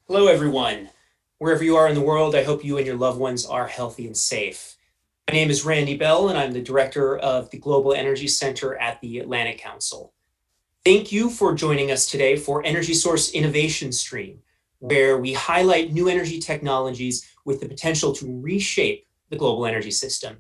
Hello, everyone. Wherever you are in the world, I hope you and your loved ones are healthy and safe. My name is Randy Bell, and I'm the director of the Global Energy Center at the Atlantic Council. Thank you for joining us today for EnergySource Innovation Stream, where we highlight new energy technologies with the potential to reshape the global energy system.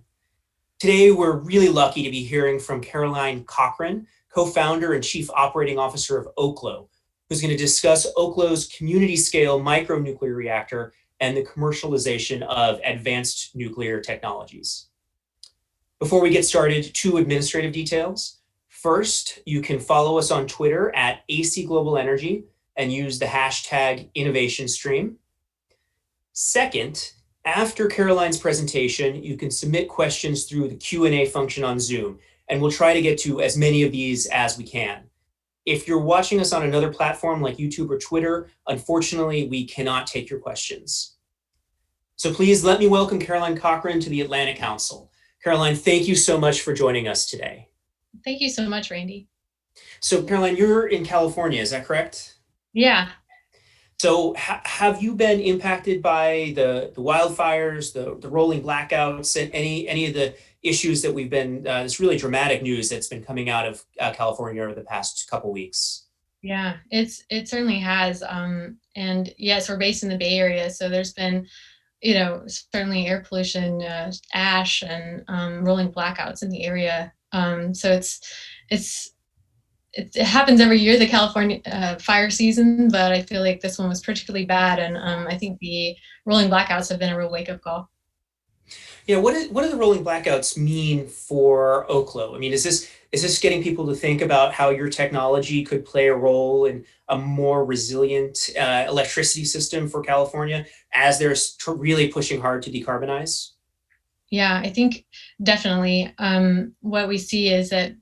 Today, we're really lucky to be hearing from Caroline Cochran, co-founder and chief operating officer of Oklo, who's going to discuss Oklo's community-scale micronuclear reactor and the commercialization of advanced nuclear technologies. Before we get started, two administrative details. First, you can follow us on Twitter at AC Global Energy and use the hashtag InnovationStream. Second, after Caroline's presentation, you can submit questions through the Q&A function on Zoom, and we'll try to get to as many of these as we can. If you're watching us on another platform like YouTube or Twitter, unfortunately, we cannot take your questions. So please let me welcome Caroline Cochran to the Atlantic Council. Caroline, thank you so much for joining us today. Thank you so much, Randy. So Caroline, you're in California, is that correct? Yeah, So have you been impacted by the wildfires, the rolling blackouts, and any of the issues that we've been, this really dramatic news that's been coming out of California over the past couple weeks? yeah, it certainly has. And yes, we're based in the Bay Area, so there's been, certainly air pollution, ash, and rolling blackouts in the area. So it's it happens every year, the California fire season, but I feel like this one was particularly bad, and I think the rolling blackouts have been a real wake-up call. Yeah, what do the rolling blackouts mean for Oklo? I mean, is this getting people to think about how your technology could play a role in a more resilient electricity system for California as they're really pushing hard to decarbonize? Yeah, I think definitely. What we see is that,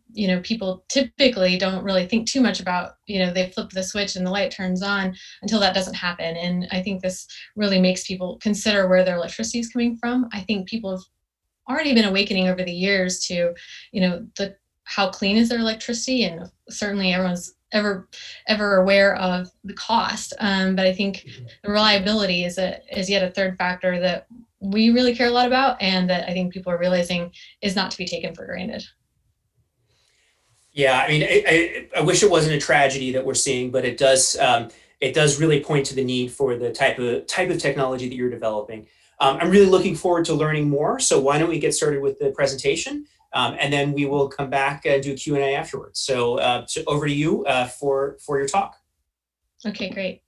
people typically don't really think too much about, they flip the switch and the light turns on until that doesn't happen. And I think this really makes people consider where their electricity is coming from. I think people have already been awakening over the years to, the how clean is their electricity, and certainly everyone's ever aware of the cost. But I think the reliability is yet a third factor that we really care a lot about, and that I think people are realizing is not to be taken for granted. Yeah, I mean, I wish it wasn't a tragedy that we're seeing, but it does really point to the need for the type of technology that you're developing. I'm really looking forward to learning more. So why don't we get started with the presentation, and then we will come back and do Q&A afterwards. So over to you for your talk. Okay, great.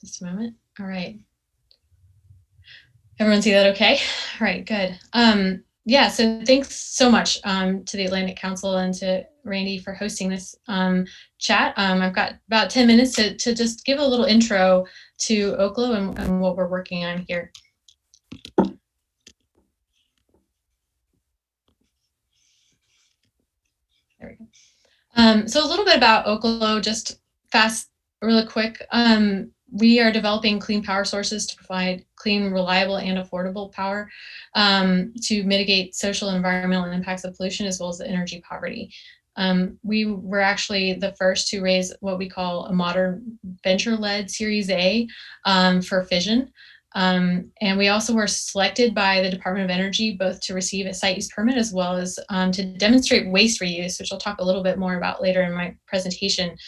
Just a moment. All right. Everyone see that okay? All right, good. Yeah, so thanks so much to the Atlantic Council and to Randy for hosting this chat. I've got about 10 minutes to just give a little intro to Oklo and what we're working on here. There we go. So a little bit about Oklo, just fast, really quick. We are developing clean power sources to provide clean, reliable, and affordable power to mitigate social and environmental impacts of pollution, as well as the energy poverty. We were actually the first to raise what we call a modern venture-led Series A for fission. And we also were selected by the Department of Energy both to receive a site use permit as well as to demonstrate waste reuse, which I'll talk a little bit more about later in my presentation.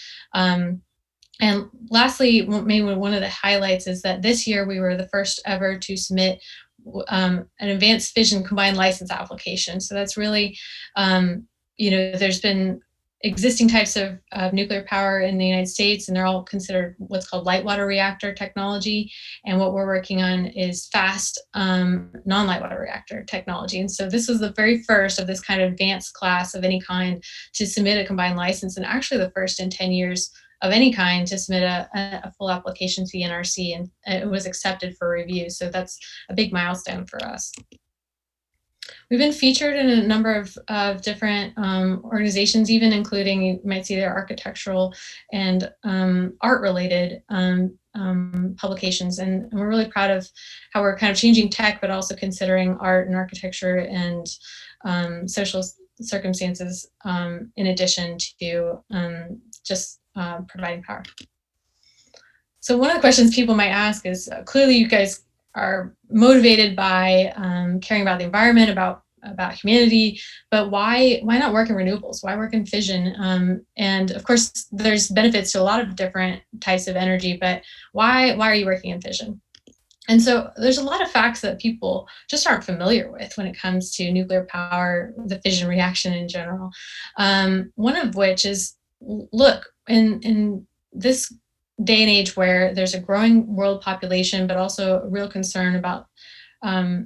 And lastly, maybe one of the highlights is that this year we were the first ever to submit an advanced fission combined license application. So that's really, there's been existing types of nuclear power in the United States, and they're all considered what's called light water reactor technology. And what we're working on is fast non-light water reactor technology. And so this was the very first of this kind of advanced class of any kind to submit a combined license, and actually the first in 10 years of any kind to submit a full application to the NRC, and it was accepted for review. So that's a big milestone for us. We've been featured in a number of different organizations, even including, you might see their architectural and art-related publications. And we're really proud of how we're kind of changing tech, but also considering art and architecture and social circumstances in addition to just providing power. So one of the questions people might ask is, clearly you guys are motivated by caring about the environment, about humanity, but why not work in renewables? Why work in fission? And of course, there's benefits to a lot of different types of energy, but why are you working in fission? And so there's a lot of facts that people just aren't familiar with when it comes to nuclear power, the fission reaction in general. One of which is, look, in this day and age where there's a growing world population, but also a real concern about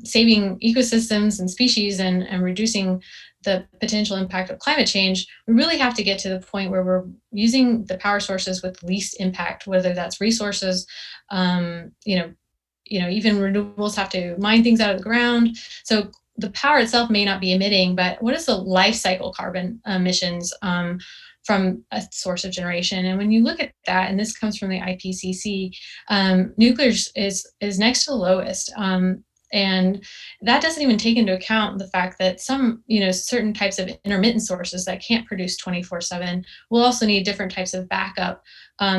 saving ecosystems and species and reducing the potential impact of climate change, we really have to get to the point where we're using the power sources with least impact, whether that's resources, um, you know, even renewables have to mine things out of the ground. So the power itself may not be emitting, but what is the life cycle carbon emissions from a source of generation? And when you look at that, and this comes from the IPCC, nuclear is next to the lowest. And that doesn't even take into account the fact that some, certain types of intermittent sources that can't produce 24/7 will also need different types of backup.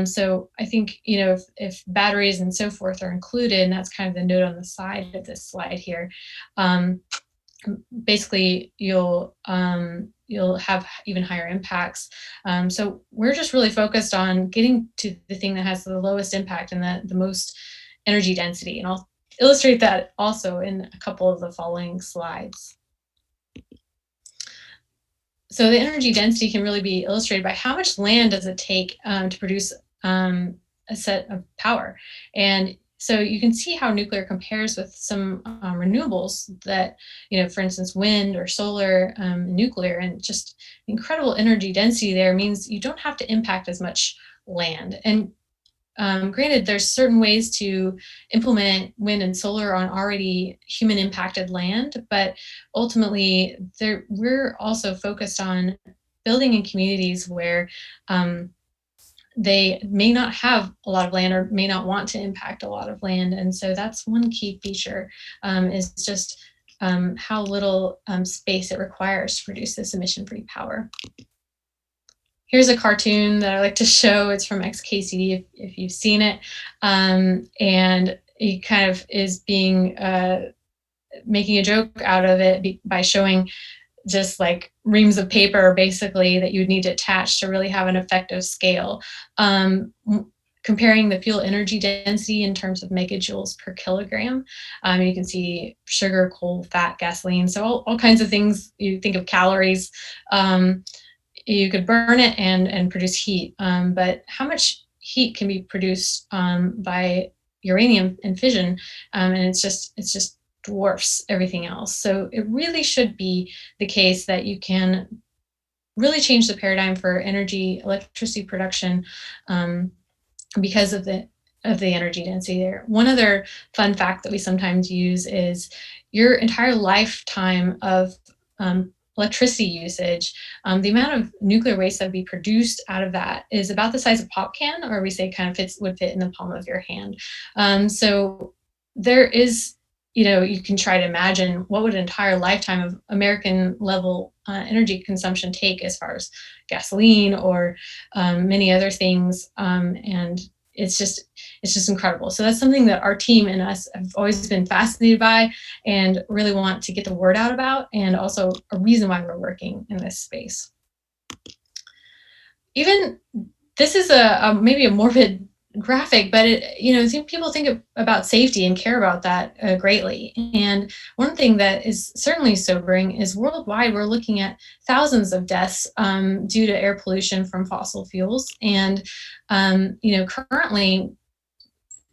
So I think, if batteries and so forth are included, and that's kind of the note on the side of this slide here, um, basically you'll have even higher impacts. So we're just really focused on getting to the thing that has the lowest impact and the most energy density. And I'll illustrate that also in a couple of the following slides. So the energy density can really be illustrated by how much land does it take to produce a set of power. And so you can see how nuclear compares with some renewables that, for instance, wind or solar, nuclear, and just incredible energy density there means you don't have to impact as much land. And granted, there's certain ways to implement wind and solar on already human impacted land, but ultimately we're also focused on building in communities where they may not have a lot of land or may not want to impact a lot of land. And so that's one key feature, is just how little space it requires to produce this emission-free power. Here's a cartoon that I like to show. It's from XKCD, if you've seen it. And he kind of is making a joke out of it by showing just like reams of paper, basically, that you would need to attach to really have an effective scale. Comparing the fuel energy density in terms of megajoules per kilogram. You can see sugar, coal, fat, gasoline. So all kinds of things. You think of calories. You could burn it and produce heat, but how much heat can be produced by uranium and fission? And it's just dwarfs everything else. So it really should be the case that you can really change the paradigm for electricity production, because of the energy density there. One other fun fact that we sometimes use is your entire lifetime of electricity usage, the amount of nuclear waste that would be produced out of that is about the size of a pop can, or we say kind of would fit in the palm of your hand. So there is, you can try to imagine what would an entire lifetime of American level energy consumption take as far as gasoline or many other things. And it's just incredible. So that's something that our team and us have always been fascinated by and really want to get the word out about, and also a reason why we're working in this space. Even this is maybe a morbid graphic, but people think about safety and care about that greatly. And one thing that is certainly sobering is worldwide we're looking at thousands of deaths due to air pollution from fossil fuels. And currently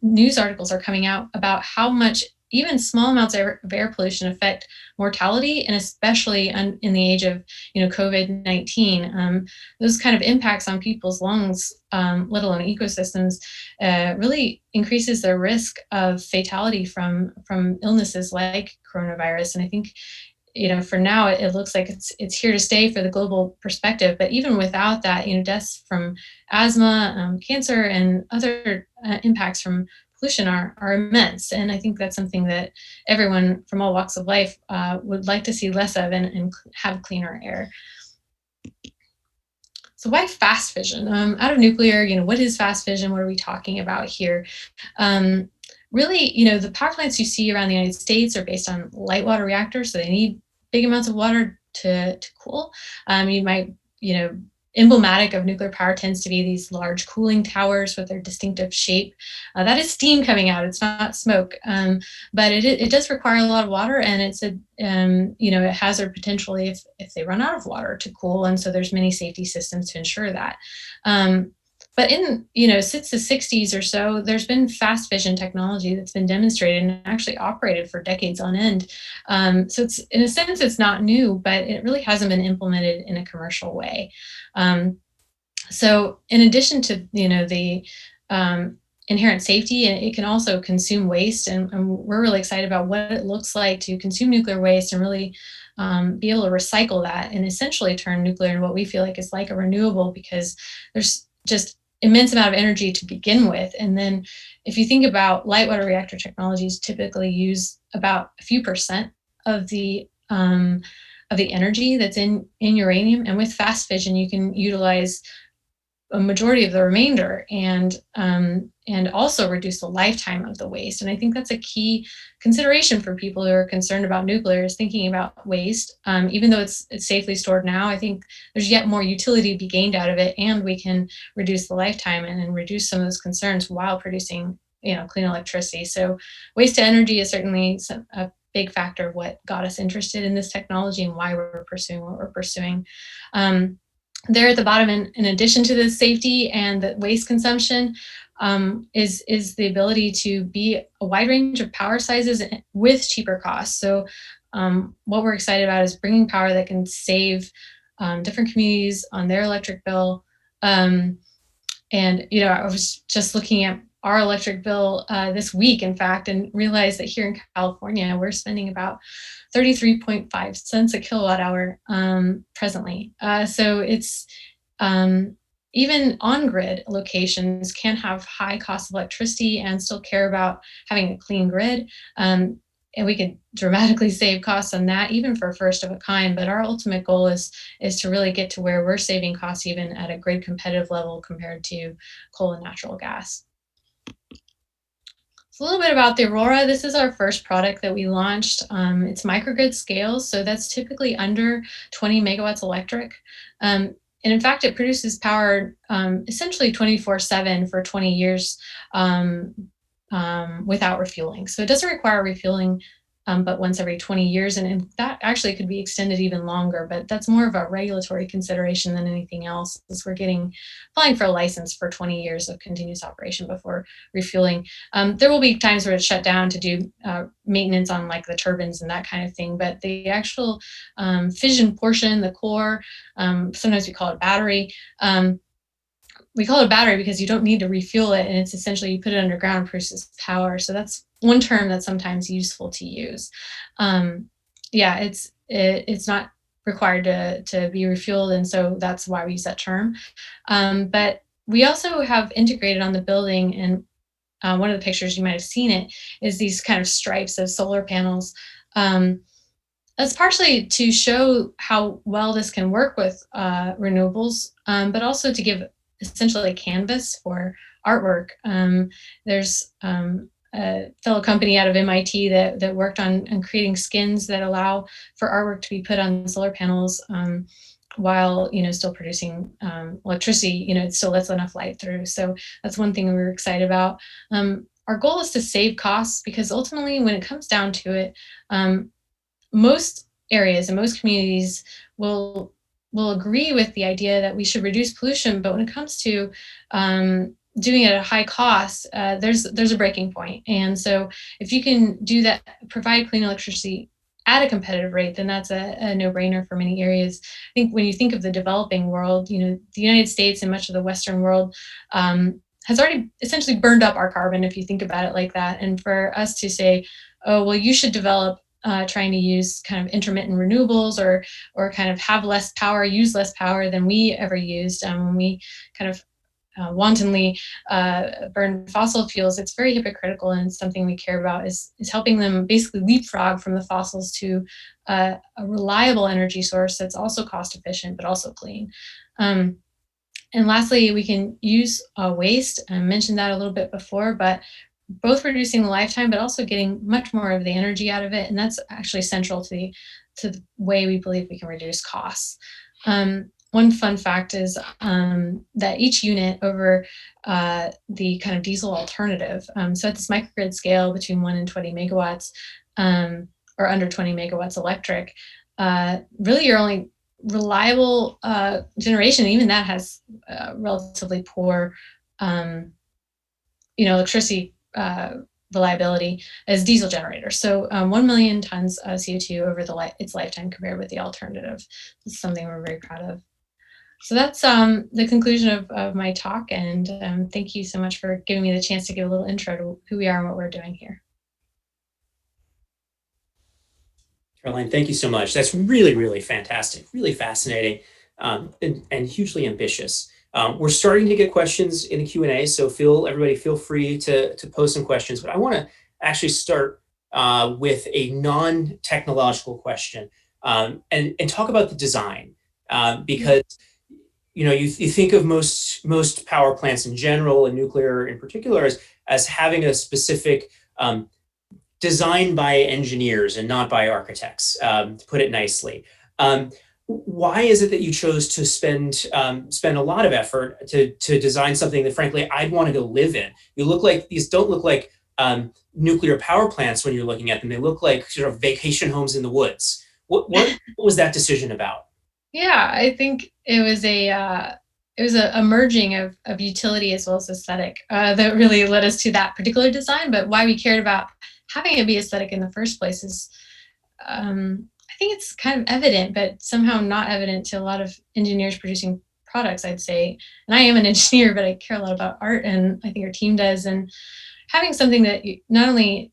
news articles are coming out about how much even small amounts of air pollution affect mortality, and especially in the age of COVID-19. Those kind of impacts on people's lungs, let alone ecosystems, really increases their risk of fatality from illnesses like coronavirus. And I think for now, it looks like it's here to stay for the global perspective. But even without that, deaths from asthma, cancer, and other impacts from pollution are immense. And I think that's something that everyone from all walks of life would like to see less of and have cleaner air. So why fast fission? Out of nuclear, what is fast fission? What are we talking about here? Um, Really, the power plants you see around the United States are based on light water reactors, so they need big amounts of water to cool. You might, emblematic of nuclear power tends to be these large cooling towers with their distinctive shape. That is steam coming out; it's not smoke. But it does require a lot of water, and it's a hazard potentially if they run out of water to cool, and so there's many safety systems to ensure that. Um, but since the 60s or so, there's been fast fission technology that's been demonstrated and actually operated for decades on end. So it's in a sense it's not new, but it really hasn't been implemented in a commercial way. Um, so in addition to the inherent safety, it can also consume waste, and we're really excited about what it looks like to consume nuclear waste and really be able to recycle that and essentially turn nuclear into what we feel like is like a renewable, because there's just immense amount of energy to begin with. And then if you think about light water reactor technologies typically use about a few percent of the energy that's in uranium, and with fast fission you can utilize a majority of the remainder, and also reduce the lifetime of the waste. And I think that's a key consideration for people who are concerned about nuclear, is thinking about waste. Even though it's safely stored now, I think there's yet more utility to be gained out of it, and we can reduce the lifetime and reduce some of those concerns while producing clean electricity. So waste to energy is certainly a big factor of what got us interested in this technology and why we're pursuing what we're pursuing. There at the bottom, in addition to the safety and the waste consumption, is the ability to be a wide range of power sizes with cheaper costs. So what we're excited about is bringing power that can save different communities on their electric bill. And I was just looking at our electric bill this week, in fact, and realized that here in California, we're spending about 33.5 cents a kilowatt hour presently. So it's even on-grid locations can have high cost of electricity and still care about having a clean grid. And we could dramatically save costs on that, even for first of a kind. But our ultimate goal is to really get to where we're saving costs even at a grid competitive level compared to coal and natural gas. So a little bit about the Aurora. This is our first product that we launched. It's microgrid scale, so that's typically under 20 megawatts electric. And in fact, it produces power essentially 24/7 for 20 years without refueling. So it doesn't require refueling, but once every 20 years. And that actually could be extended even longer, but that's more of a regulatory consideration than anything else, as we're applying for a license for 20 years of continuous operation before refueling. There will be times where it's shut down to do maintenance on like the turbines and that kind of thing, but the actual fission portion, the core, sometimes we call it battery, we call it a battery because you don't need to refuel it, and it's essentially you put it underground, produces power. So that's one term that's sometimes useful to use. Yeah, it's not required to be refueled, and so that's why we use that term. But we also have integrated on the building, and one of the pictures you might have seen it is these kind of stripes of solar panels. That's partially to show how well this can work with renewables, but also to give essentially a canvas for artwork. There's a fellow company out of MIT that worked on creating skins that allow for artwork to be put on solar panels while still producing electricity. It still lets enough light through. So that's one thing we were excited about. Our goal is to save costs, because ultimately, when it comes down to it, most areas and most communities will agree with the idea that we should reduce pollution, but when it comes to doing it at a high cost, there's a breaking point. And so if you can do that, provide clean electricity at a competitive rate, then that's a no-brainer for many areas. I think when you think of the developing world, the United States and much of the Western world has already essentially burned up our carbon, if you think about it like that. And for us to say, oh, well, you should develop trying to use kind of intermittent renewables, or kind of have less power, use less power than we ever used when we kind of wantonly burn fossil fuels. It's very hypocritical, and it's something we care about, is helping them basically leapfrog from the fossils to a reliable energy source that's also cost efficient but also clean. And lastly, we can use waste. I mentioned that a little bit before, but both reducing the lifetime, but also getting much more of the energy out of it. And that's actually central to the way we believe we can reduce costs. One fun fact is that each unit over the kind of diesel alternative, so at this microgrid scale between 1 and 20 megawatts, or under 20 megawatts electric, really your only reliable generation, even that has relatively poor electricity reliability, as diesel generators. So 1 million tons of CO2 over its lifetime compared with the alternative. It's something we're very proud of. So that's the conclusion of my talk, and thank you so much for giving me the chance to give a little intro to who we are and what we're doing here. Caroline, thank you so much. That's really, really fantastic, really fascinating, and hugely ambitious. We're starting to get questions in the Q&A, so everybody feel free to post some questions. But I want to actually start with a non-technological question, and talk about the design, because you think of most power plants in general, and nuclear in particular, as having a specific designed by engineers and not by architects, to put it nicely. Why is it that you chose to spend a lot of effort to design something that, frankly, I'd want to go live in? These don't look like nuclear power plants when you're looking at them. They look like sort of vacation homes in the woods. What was that decision about? Yeah, I think it was a merging of utility as well as aesthetic that really led us to that particular design. But why we cared about having it be aesthetic in the first place is, I think it's kind of evident, but somehow not evident to a lot of engineers producing products, I'd say. And I am an engineer, but I care a lot about art, and I think our team does. And having something that not only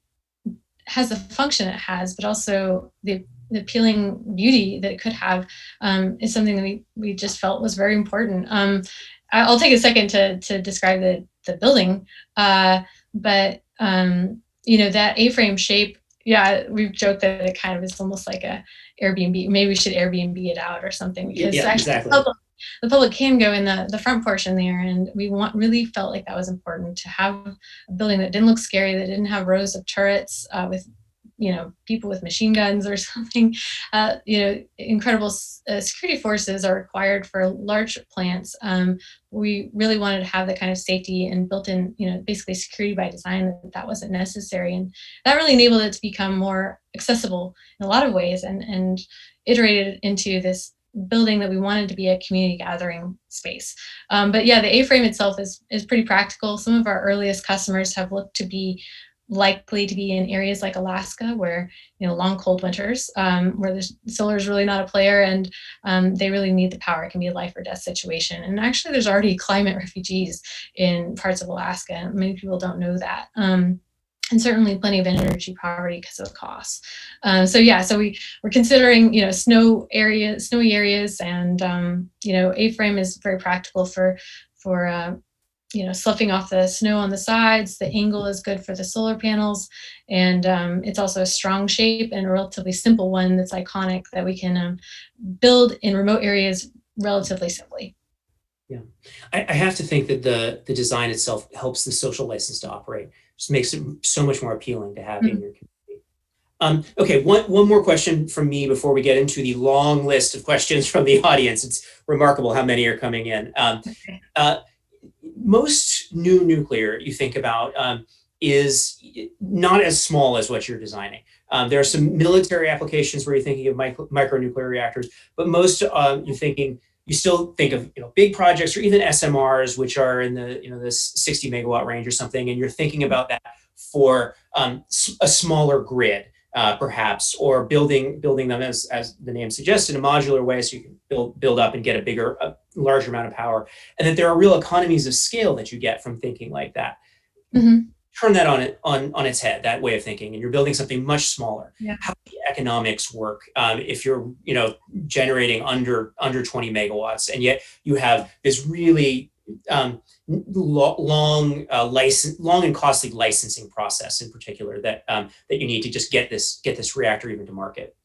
has the function it has, but also the appealing beauty that it could have, is something that we just felt was very important. I'll take a second to describe the building, but that A-frame shape. Yeah, we've joked that it kind of is almost like a Airbnb. Maybe we should Airbnb it out or something, because Yeah, actually exactly. the public can go in the front portion there, and we really felt like that was important to have a building that didn't look scary, that didn't have rows of turrets with people with machine guns or something. Incredible security forces are required for large plants. We really wanted to have the kind of safety and built-in, basically security by design, that wasn't necessary, and that really enabled it to become more accessible in a lot of ways, and iterated into this building that we wanted to be a community gathering space. But yeah, the A-frame itself is pretty practical. Some of our earliest customers have looked to be likely to be in areas like Alaska, where long cold winters, where solar is really not a player, and they really need the power. It can be a life or death situation. And actually, there's already climate refugees in parts of Alaska. Many people don't know that. And certainly plenty of energy poverty because of costs. So we're considering snowy areas, and A-frame is very practical for sloughing off the snow on the sides. The angle is good for the solar panels, and it's also a strong shape and a relatively simple one that's iconic, that we can build in remote areas relatively simply. Yeah, I have to think that the design itself helps the social license to operate. Just makes it so much more appealing to have in your community. Okay, one more question from me before we get into the long list of questions from the audience. It's remarkable how many are coming in. Most new nuclear you think about is not as small as what you're designing. There are some military applications where you're thinking of micronuclear reactors, but most you still think of big projects, or even SMRs, which are in the 60 megawatt range or something, and you're thinking about that for a smaller grid, perhaps, or building them as the name suggests, in a modular way, so you can build up and get a larger amount of power, and that there are real economies of scale that you get from thinking like that. Mm-hmm. Turn that on its head, that way of thinking, and you're building something much smaller. Yeah. How do the economics work if you're generating under 20 megawatts, and yet you have this really long and costly licensing process, in particular, that you need to just get this reactor even to market?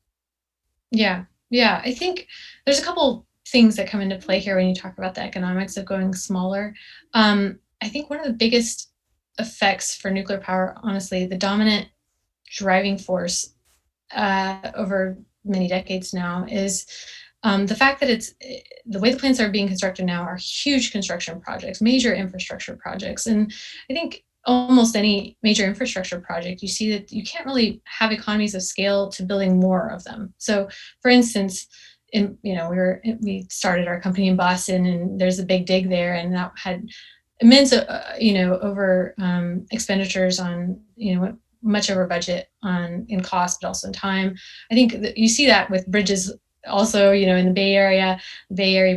Yeah, I think there's a couple things that come into play here when you talk about the economics of going smaller. I think one of the biggest effects for nuclear power, honestly, the dominant driving force over many decades now is the fact that the way the plants are being constructed now are huge construction projects, major infrastructure projects. And I think almost any major infrastructure project, you see that you can't really have economies of scale to building more of them. So, for instance, we started our company in Boston, and there's a big dig there, and that had immense, over expenditures on, much over budget on in cost, but also in time. I think that you see that with bridges also, in the Bay Area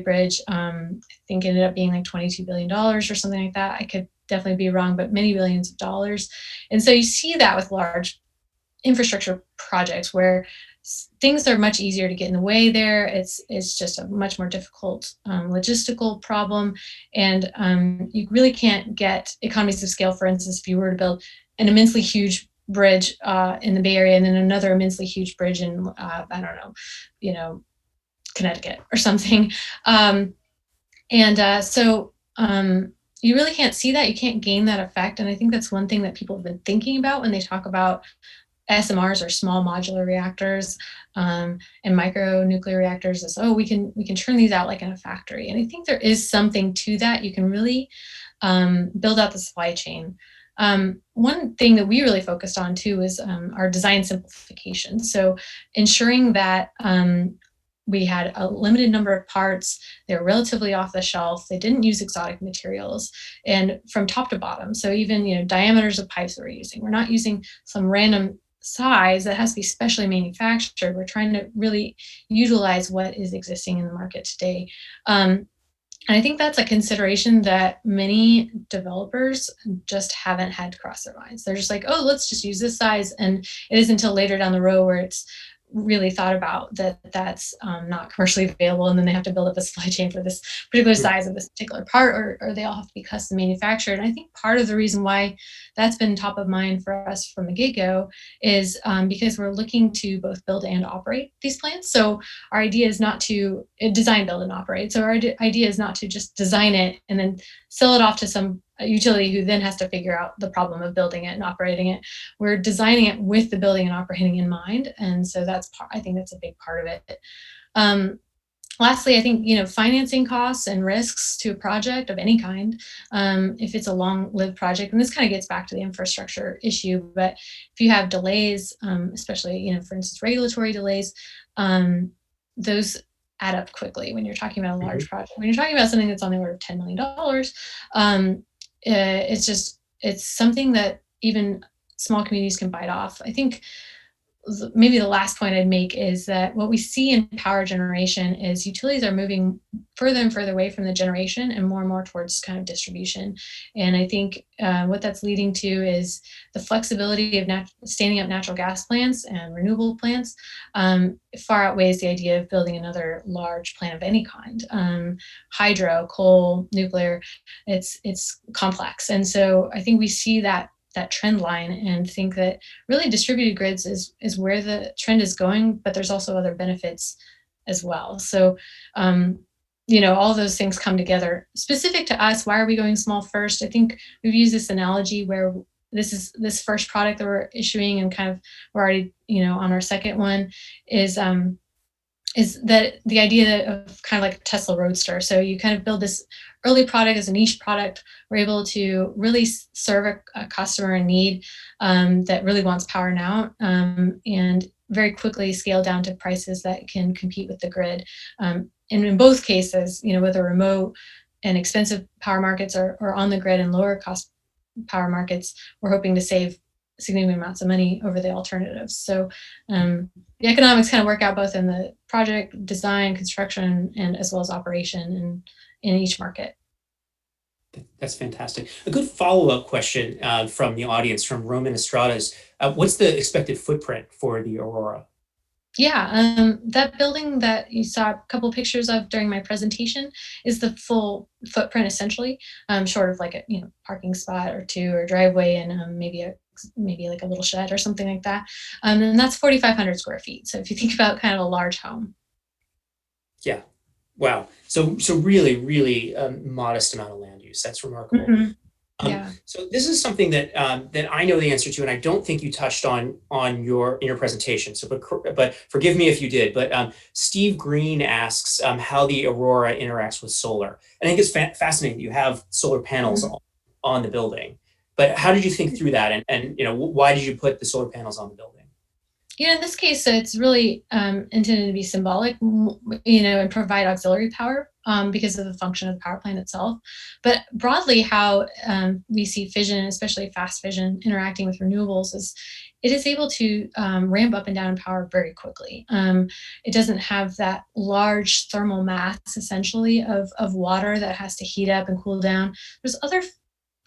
Bridge, I think ended up being like $22 billion or something like that. I could definitely be wrong, but many billions of dollars. And so you see that with large infrastructure projects where things are much easier to get in the way there. It's just a much more difficult logistical problem. And you really can't get economies of scale. For instance, if you were to build an immensely huge bridge in the Bay Area and then another immensely huge bridge in, I don't know, Connecticut or something. You really can't see that. You can't gain that effect. And I think that's one thing that people have been thinking about when they talk about SMRs, or small modular reactors, and micro nuclear reactors, is, we can turn these out like in a factory. And I think there is something to that. You can really build out the supply chain. One thing that we really focused on too is our design simplification. So ensuring that we had a limited number of parts, they were relatively off the shelf, they didn't use exotic materials, and from top to bottom. So even, diameters of pipes that we're using. We're not using some random size that has to be specially manufactured. We're trying to really utilize what is existing in the market today. And I think that's a consideration that many developers just haven't had to cross their minds. They're just like, let's just use this size. And it isn't until later down the road where it's really thought about that that's not commercially available, and then they have to build up a supply chain for this particular size of this particular part, or they all have to be custom manufactured. And I think part of the reason why that's been top of mind for us from the get-go is because we're looking to both build and operate these plants. So our idea is not to design, build, and operate. So our idea is not to just design it and then sell it off to some utility who then has to figure out the problem of building it and operating it. We're designing it with the building and operating in mind. And so I think that's a big part of it. Lastly, I think, financing costs and risks to a project of any kind, if it's a long-lived project, and this kind of gets back to the infrastructure issue, but if you have delays, especially, for instance, regulatory delays, those add up quickly when you're talking about a large project. When you're talking about something that's on the order of $10 million, it's something that even small communities can bite off. I think maybe the last point I'd make is that what we see in power generation is utilities are moving further and further away from the generation and more towards kind of distribution. And I think what that's leading to is the flexibility of standing up natural gas plants and renewable plants far outweighs the idea of building another large plant of any kind. Hydro, coal, nuclear, it's complex. And so I think we see that trend line and think that really distributed grids is where the trend is going, but there's also other benefits as well. So, all those things come together. Specific to us, why are we going small first? I think we've used this analogy where this first product that we're issuing, and kind of we're already, on our second one, is that the idea of kind of like a Tesla Roadster. So you kind of build this early product as a niche product. We're able to really serve a customer in need that really wants power now, and very quickly scale down to prices that can compete with the grid. And in both cases, whether remote and expensive power markets or on the grid and lower cost power markets, we're hoping to save significant amounts of money over the alternatives. So the economics kind of work out both in the project design, construction, and as well as operation in each market. That's fantastic. A good follow-up question from the audience, from Roman Estrada, is what's the expected footprint for the Aurora? Yeah, that building that you saw a couple of pictures of during my presentation is the full footprint, essentially, short of like a parking spot or two or driveway and maybe like a little shed or something like that. And that's 4,500 square feet. So if you think about kind of a large home. Yeah, Wow. So really, really modest amount of land use. That's remarkable. Hmm. Yeah. So this is something that that I know the answer to, and I don't think you touched on your in your presentation. So, but forgive me if you did. But Steve Green asks how the aurora interacts with solar. I think it's fascinating that you have solar panels on the building. But how did you think through that, and why did you put the solar panels on the building? Yeah, in this case, it's really intended to be symbolic, and provide auxiliary power because of the function of the power plant itself. But broadly, how we see fission, especially fast fission, interacting with renewables is it is able to ramp up and down in power very quickly. It doesn't have that large thermal mass, essentially, of water that has to heat up and cool down. There's other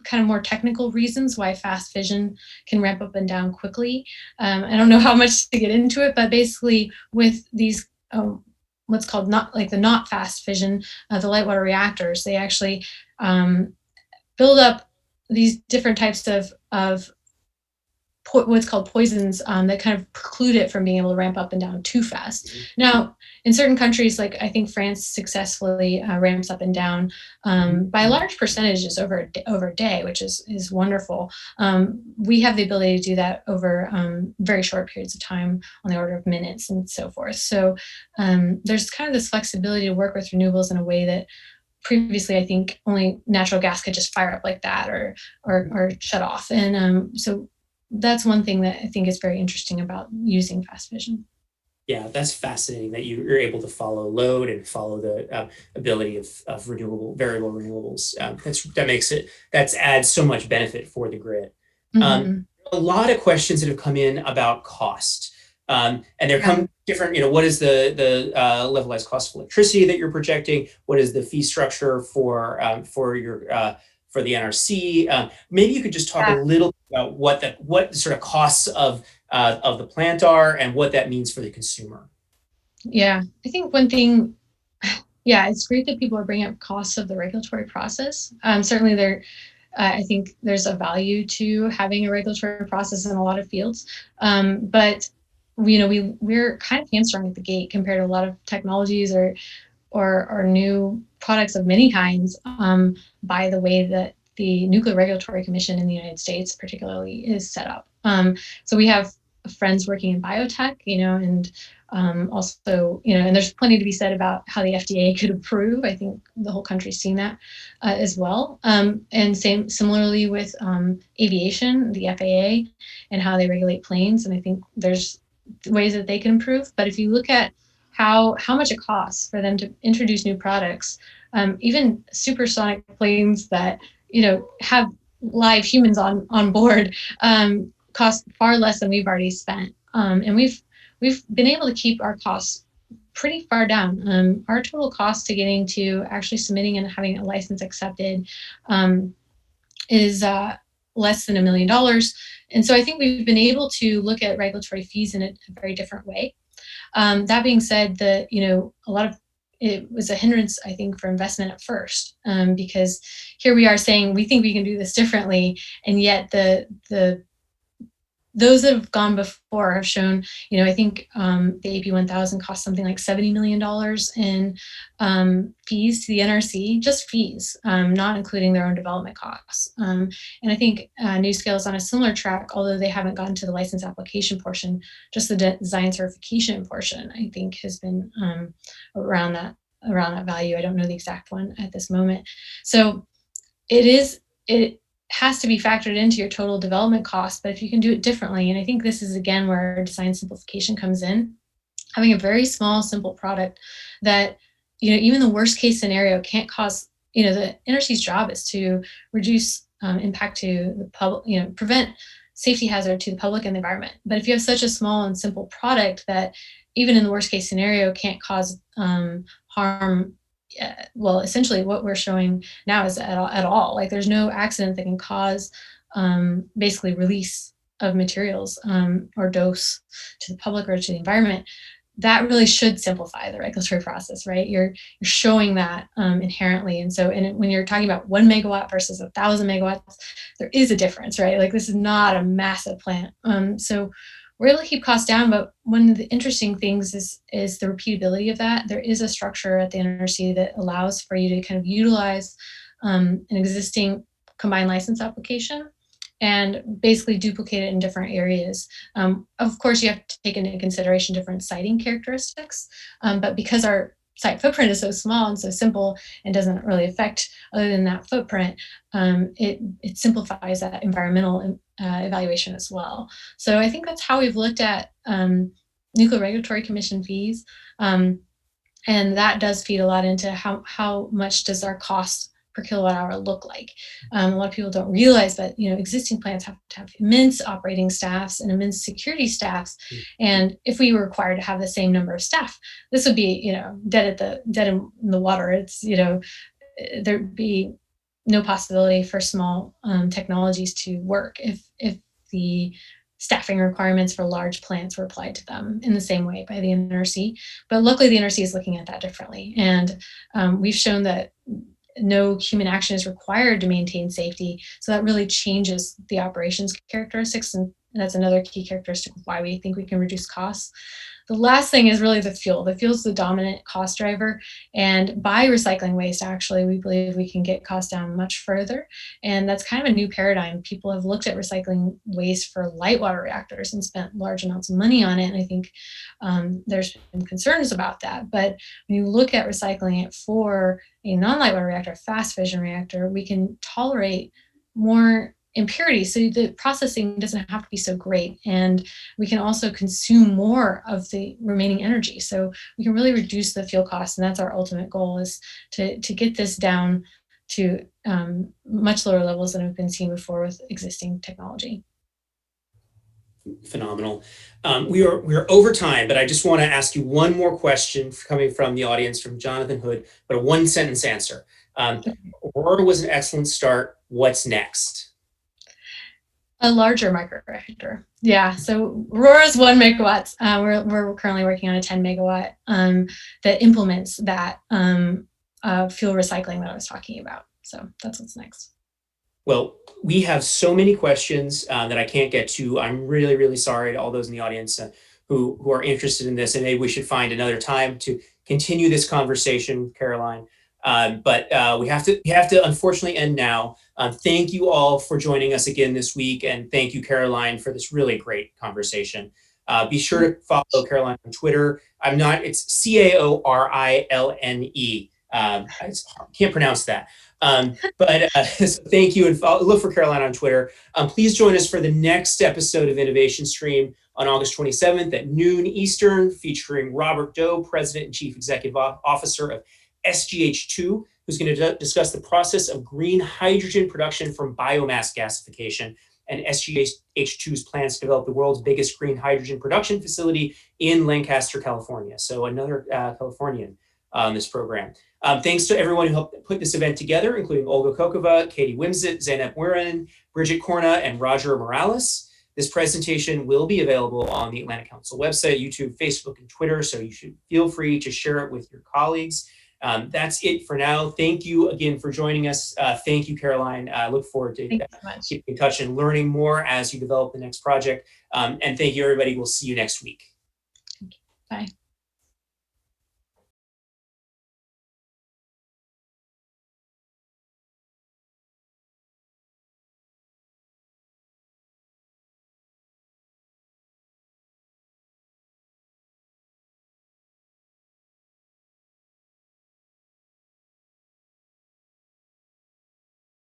kind of more technical reasons why fast fission can ramp up and down quickly. I don't know how much to get into it, but basically with these what's called not fast fission, the light water reactors, they actually build up these different types of what's called poisons that kind of preclude it from being able to ramp up and down too fast. Mhm. Now, in certain countries, like I think France successfully ramps up and down by large percentages over a day, which is wonderful. We have the ability to do that over very short periods of time, on the order of minutes and so forth. So there's kind of this flexibility to work with renewables in a way that previously I think only natural gas could just fire up like that or shut off. And so that's one thing that I think is very interesting about using fast fission. Yeah, that's fascinating that you're able to follow load and follow the ability of variable renewables. That makes it that's adds so much benefit for the grid. Um, Hmm. a lot of questions that have come in about cost, and they're Yeah. come different. What is the levelized cost of electricity that you're projecting? What is the fee structure for your for the NRC? Maybe you could just talk a Yeah. little bit about what sort of costs of the plant are and what that means for the consumer. Yeah. I think one thing, yeah, it's great that people are bringing up costs of the regulatory process. Certainly, I think there's a value to having a regulatory process in a lot of fields, but we're kind of hamstrung at the gate compared to a lot of technologies or new products of many kinds by the way that the Nuclear Regulatory Commission in the United States, particularly, is set up. So we have friends working in biotech, and also, and there's plenty to be said about how the FDA could approve. I think the whole country's seen that as well. And similarly with aviation, the FAA, and how they regulate planes. And I think there's ways that they can improve. But if you look at how much it costs for them to introduce new products, even supersonic planes that have live humans on board, cost far less than we've already spent, and we've been able to keep our costs pretty far down. Our total cost to getting to actually submitting and having a license accepted is less than $1 million. And so I think we've been able to look at regulatory fees in a very different way. That being said, a lot of it was a hindrance, I think, for investment at first, because here we are saying we think we can do this differently, and yet the those that have gone before have shown, I think the AP 1000 cost something like $70 million in fees to the NRC, just fees, not including their own development costs. And I think NuScale is on a similar track, although they haven't gotten to the license application portion. Just the design certification portion, I think, has been around that value. I don't know the exact one at this moment. So it has to be factored into your total development cost, but if you can do it differently, and I think this is again where design simplification comes in, having a very small, simple product that, even the worst case scenario can't cause, the NRC's job is to reduce impact to the public, prevent safety hazard to the public and the environment. But if you have such a small and simple product that even in the worst case scenario can't cause harm, well, essentially what we're showing now is at all. Like there's no accident that can cause basically release of materials or dose to the public or to the environment. That really should simplify the regulatory process, right? You're showing that inherently, and so when you're talking about 1 megawatt versus 1,000 megawatts, there is a difference, right? Like this is not a massive plant. So we're able to keep costs down, but one of the interesting things is the repeatability of that. There is a structure at the NRC that allows for you to kind of utilize an existing combined license application and basically duplicate it in different areas. Of course, you have to take into consideration different siting characteristics, but because our site footprint is so small and so simple and doesn't really affect other than that footprint, it simplifies that environmental evaluation as well. So I think that's how we've looked at Nuclear Regulatory Commission fees. And that does feed a lot into how much does our cost per kilowatt hour look like. A lot of people don't realize that existing plants have to have immense operating staffs and immense security staffs. And if we were required to have the same number of staff, this would be dead in the water. It's there'd be no possibility for small technologies to work if the staffing requirements for large plants were applied to them in the same way by the NRC. But luckily, the NRC is looking at that differently. And we've shown that no human action is required to maintain safety. So that really changes the operations characteristics. And that's another key characteristic of why we think we can reduce costs. The last thing is really the fuel. The fuel is the dominant cost driver. And by recycling waste, actually, we believe we can get costs down much further. And that's kind of a new paradigm. People have looked at recycling waste for light water reactors and spent large amounts of money on it. And I think there's been concerns about that. But when you look at recycling it for a non-light water reactor, a fast fission reactor, we can tolerate more impurities, so the processing doesn't have to be so great, and we can also consume more of the remaining energy, so we can really reduce the fuel costs. And that's our ultimate goal, is to get this down to much lower levels than have been seen before with existing technology. Phenomenal. We are over time, but I just want to ask you one more question coming from the audience, from Jonathan Hood, but a one-sentence answer. Aurora was an excellent start. What's next? A larger microreactor. Yeah, so Aurora's 1 megawatt. We're currently working on a 10 megawatt that implements that fuel recycling that I was talking about. So that's what's next. Well, we have so many questions that I can't get to. I'm really, really sorry to all those in the audience who are interested in this, and maybe we should find another time to continue this conversation, Caroline. But we have to unfortunately end now. Thank you all for joining us again this week, and thank you, Caroline, for this really great conversation. Be sure to follow Caroline on Twitter. It's CAORILNE. I can't pronounce that. But so thank you, and look for Caroline on Twitter. Please join us for the next episode of Innovation Stream on August 27th at noon Eastern, featuring Robert Doe, President and Chief Executive Officer of SGH2, who's going to discuss the process of green hydrogen production from biomass gasification, and SGH2's plans to develop the world's biggest green hydrogen production facility in Lancaster, California. So another Californian on this program. Thanks to everyone who helped put this event together, including Olga Kokova, Katie Wimsett, Zeynep Wirin, Bridget Korna, and Roger Morales. This presentation will be available on the Atlantic Council website, YouTube, Facebook, and Twitter, so you should feel free to share it with your colleagues. That's it for now. Thank you again for joining us. Thank you, Caroline. I look forward to keeping in touch and learning more as you develop the next project. And thank you, everybody. We'll see you next week. Bye.